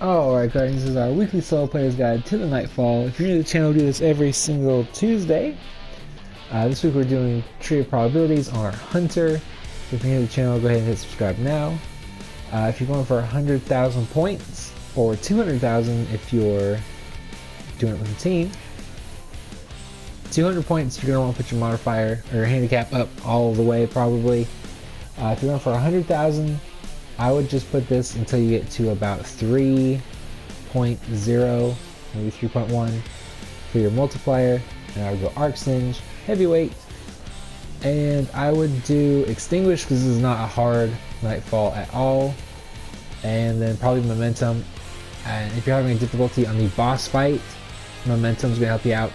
Alright guys, this is our weekly solo player's guide to the Nightfall. If you're new to the channel, we do this every single Tuesday. This week we're doing Tree of Probabilities on our Hunter. So if you're new to the channel, go ahead and hit subscribe now. If you're going for 100,000 points, or 200,000 if you're doing it with a team, 200 points you're going to want to put your modifier or handicap up all the way probably. If you're going for 100,000, I would just put this until you get to about 3.0, maybe 3.1 for your multiplier, and I would go Arc Singe, Heavyweight, and I would do Extinguish because this is not a hard Nightfall at all, and then probably Momentum. And if you're having a difficulty on the boss fight, Momentum's going to help you out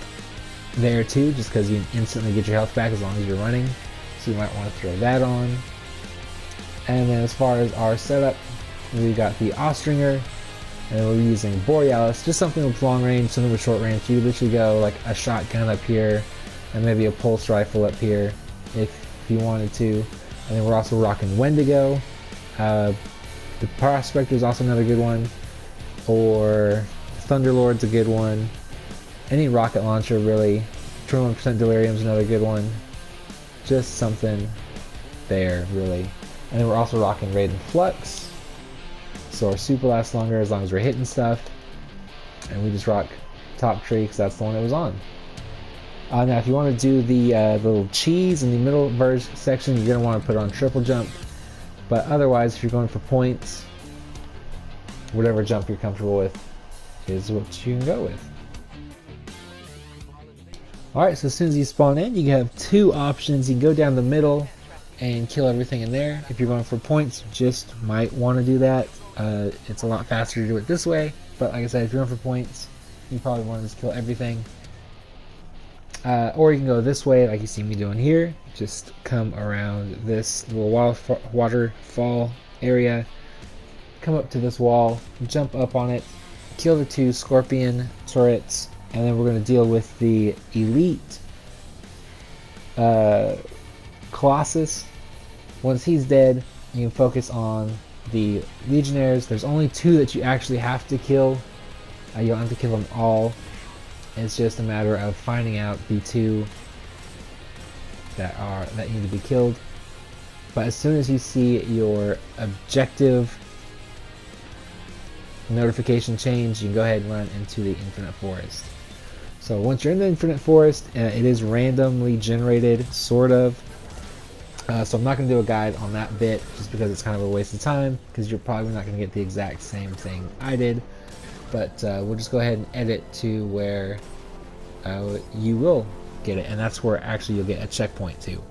there too, just because you instantly get your health back as long as you're running, so you might want to throw that on. And then as far as our setup, we got the Austringer, and we're using Borealis, just something with long range, something with short range. You literally go like a shotgun up here, and maybe a pulse rifle up here, if you wanted to. And then we're also rocking Wendigo. The Prospector is also another good one, or Thunderlord's a good one. Any rocket launcher really. 21% Delirium is another good one. Just something there really. And then we're also rocking Raiden Flux, so our super lasts longer as long as we're hitting stuff. And we just rock Top Tree because that's the one that was on. Now if you want to do the little cheese in the middle verse section, you're going to want to put on triple jump. But otherwise, if you're going for points, whatever jump you're comfortable with is what you can go with. Alright, so as soon as you spawn in, you have two options. You can go down the middle and kill everything in there. If you're going for points, you just might want to do that. It's a lot faster to do it this way, but like I said, if you're going for points, you probably want to just kill everything. Or you can go this way, like you see me doing here. Just come around this little waterfall area, come up to this wall, jump up on it, kill the two scorpion turrets, and then we're going to deal with the elite Colossus. Once he's dead, you can focus on the Legionnaires. There's only two that you actually have to kill. You don't have to kill them all. It's just a matter of finding out the two that need to be killed. But as soon as you see your objective notification change, you can go ahead and run into the Infinite Forest. So once you're in the Infinite Forest, it is randomly generated, sort of. So I'm not going to do a guide on that bit just because it's kind of a waste of time, because you're probably not going to get the exact same thing I did. But we'll just go ahead and edit to where you will get it, and that's where actually you'll get a checkpoint too.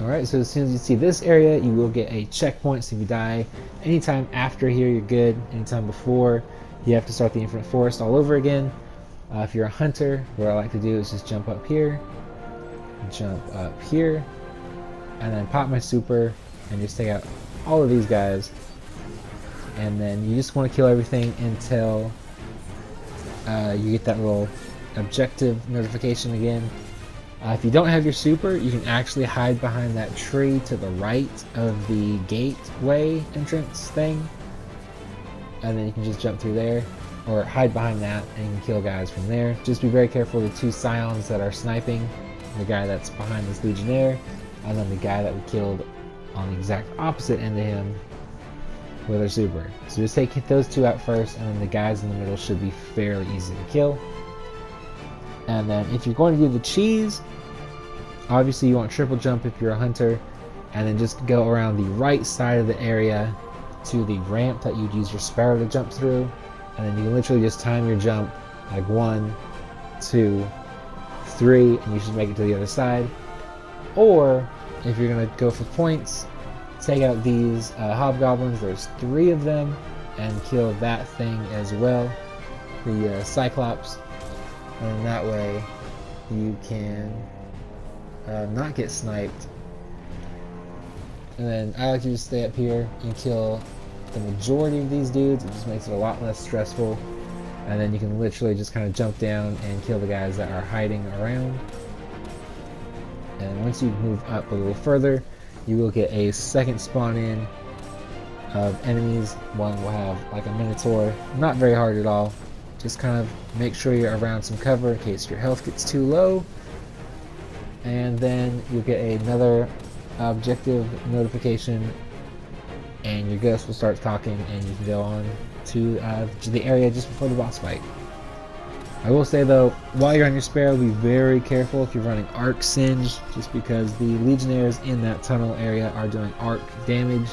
Alright, so as soon as you see this area, you will get a checkpoint. So if you die anytime after here, you're good. Anytime before, you have to start the Infinite Forest all over again. If you're a hunter, what I like to do is just jump up here, and then pop my super, and just take out all of these guys. And then you just want to kill everything until you get that little objective notification again. If you don't have your super, you can actually hide behind that tree to the right of the gateway entrance thing, and then you can just jump through there, or hide behind that and you can kill guys from there. Just be very careful of the two scions that are sniping, the guy that's behind this Legionnaire, and then the guy that we killed on the exact opposite end of him with our super. So just hit those two out first, and then the guys in the middle should be fairly easy to kill. And then if you're going to do the cheese, obviously you want triple jump if you're a hunter. and then just go around the right side of the area to the ramp that you'd use your sparrow to jump through, and then you can literally just time your jump like 1, 2, 3, and you should make it to the other side. Or if you're gonna go for points, take out these hobgoblins. There's 3 of them, and kill that thing as well, the Cyclops, and that way you can not get sniped. And then I like to just stay up here and kill the majority of these dudes. It just makes it a lot less stressful, and then you can literally just kind of jump down and kill the guys that are hiding around. And once you move up a little further, you will get a second spawn in of enemies. One will have like a Minotaur. Not very hard at all. Just kind of make sure you're around some cover in case your health gets too low. And then you'll get another objective notification, and your ghost will start talking, and you can go on to the area just before the boss fight. I will say though, while you're on your sparrow, be very careful if you're running arc Singe, just because the legionnaires in that tunnel area are doing arc damage,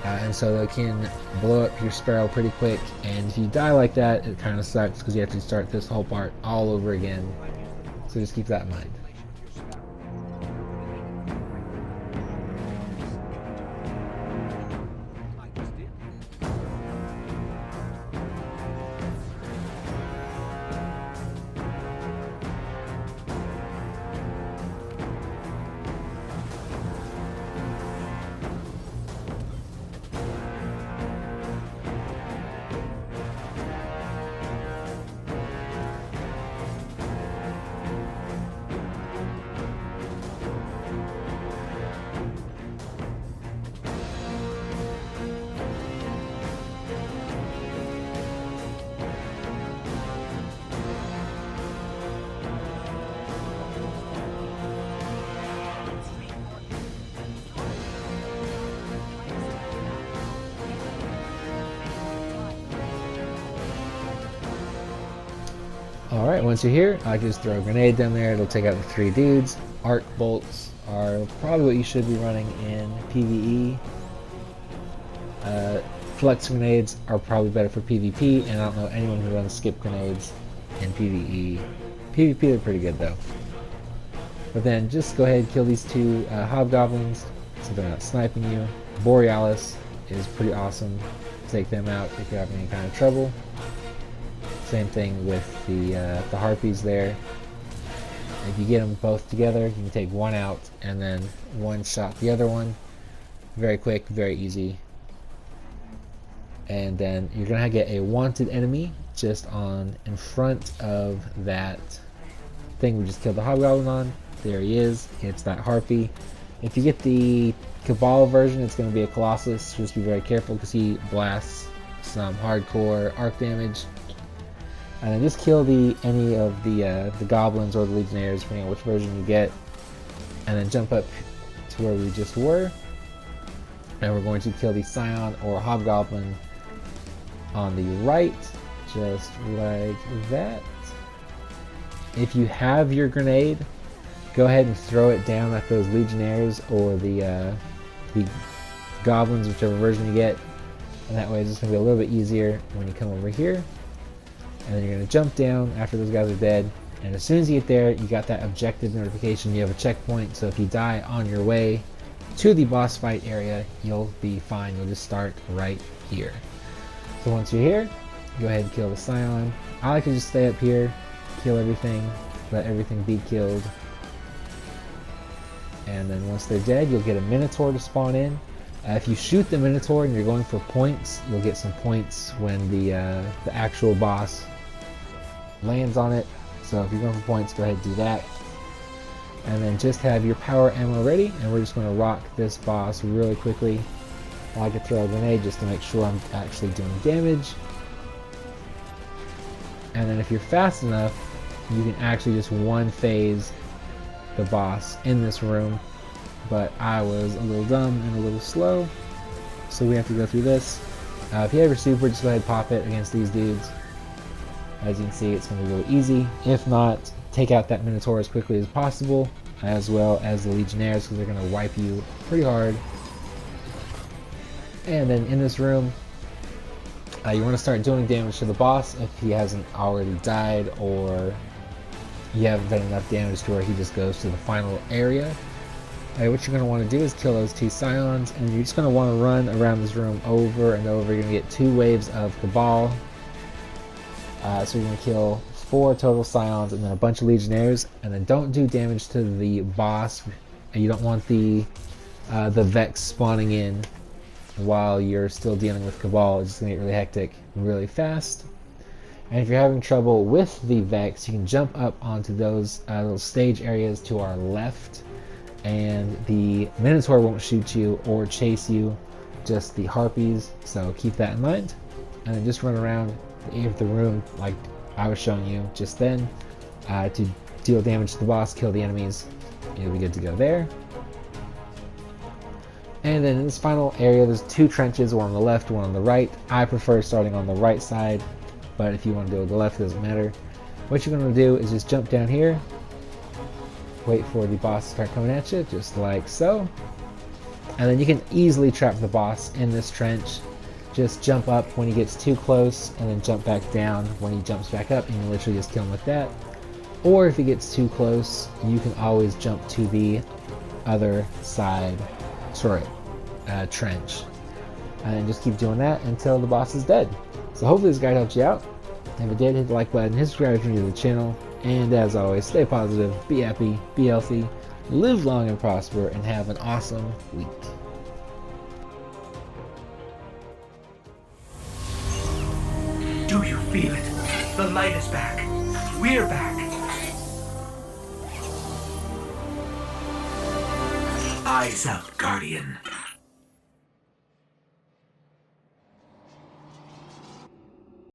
and so they can blow up your sparrow pretty quick, and if you die like that, it kind of sucks because you have to start this whole part all over again. So just keep that in mind. Alright, once you're here, I just throw a grenade down there. It'll take out the 3 dudes. Arc bolts are probably what you should be running in PvE. Flex grenades are probably better for PvP, and I don't know anyone who runs skip grenades in PvE. PvP they're pretty good though. But then just go ahead and kill these 2 hobgoblins so they're not sniping you. Borealis is pretty awesome. Take them out if you're having any kind of trouble. Same thing with the harpies there. If you get them both together, you can take one out and then one shot the other one. Very quick, very easy. And then you're gonna get a wanted enemy just in front of that thing we just killed the hobgoblin on. There he is. It's that harpy. If you get the Cabal version, it's gonna be a Colossus. Just be very careful because he blasts some hardcore arc damage. And then just kill any of the goblins or the legionnaires, depending on which version you get. And then jump up to where we just were. And we're going to kill the scion or hobgoblin on the right, just like that. If you have your grenade, go ahead and throw it down at those legionnaires or the goblins, whichever version you get. And that way it's just going to be a little bit easier when you come over here. And then you're going to jump down after those guys are dead. And as soon as you get there, you got that objective notification. You have a checkpoint, so if you die on your way to the boss fight area, you'll be fine. You'll just start right here. So once you're here, go ahead and kill the scion. I like to just stay up here, kill everything, let everything be killed. And then once they're dead, you'll get a Minotaur to spawn in. If you shoot the Minotaur and you're going for points, you'll get some points when the actual boss lands on it. So if you're going for points, go ahead and do that. And then just have your power ammo ready, and we're just going to rock this boss really quickly. I like to throw a grenade just to make sure I'm actually doing damage. And then if you're fast enough, you can actually just one phase the boss in this room. But I was a little dumb and a little slow, so we have to go through this. If you have your super, just go ahead and pop it against these dudes. As you can see, it's going to be really easy. If not, take out that Minotaur as quickly as possible. as well as the Legionnaires, because they're going to wipe you pretty hard. And then in this room, you want to start doing damage to the boss if he hasn't already died, or you haven't done enough damage to where he just goes to the final area. What you're going to want to do is kill those 2 Scions, and you're just going to want to run around this room over and over. You're going to get 2 waves of Cabal. So you're going to kill 4 total Scions and then a bunch of Legionnaires, and then don't do damage to the boss. You don't want the Vex spawning in while you're still dealing with Cabal. It's just going to get really hectic really fast. And if you're having trouble with the Vex, you can jump up onto those little stage areas to our left, and the Minotaur won't shoot you or chase you, just the Harpies, so keep that in mind. And then just run around the room like I was showing you just then to deal damage to the boss, kill the enemies. You'll be good to go there. And then in this final area, there's 2 trenches, one on the left, one on the right. I prefer starting on the right side, but if you want to go to the left, it doesn't matter. What you're going to do is just jump down here, wait for the boss to start coming at you, just like so. And then you can easily trap the boss in this trench. Just jump up when he gets too close, and then jump back down when he jumps back up, and you literally just kill him with that. Or if he gets too close, you can always jump to the other side, trench. And just keep doing that until the boss is dead. So hopefully this guide helped you out. If it did, hit the like button, hit subscribe if you're new to the channel. And as always, stay positive, be happy, be healthy, live long and prosper, and have an awesome week. Do you feel it? The light is back. We're back. Eyes up, Guardian.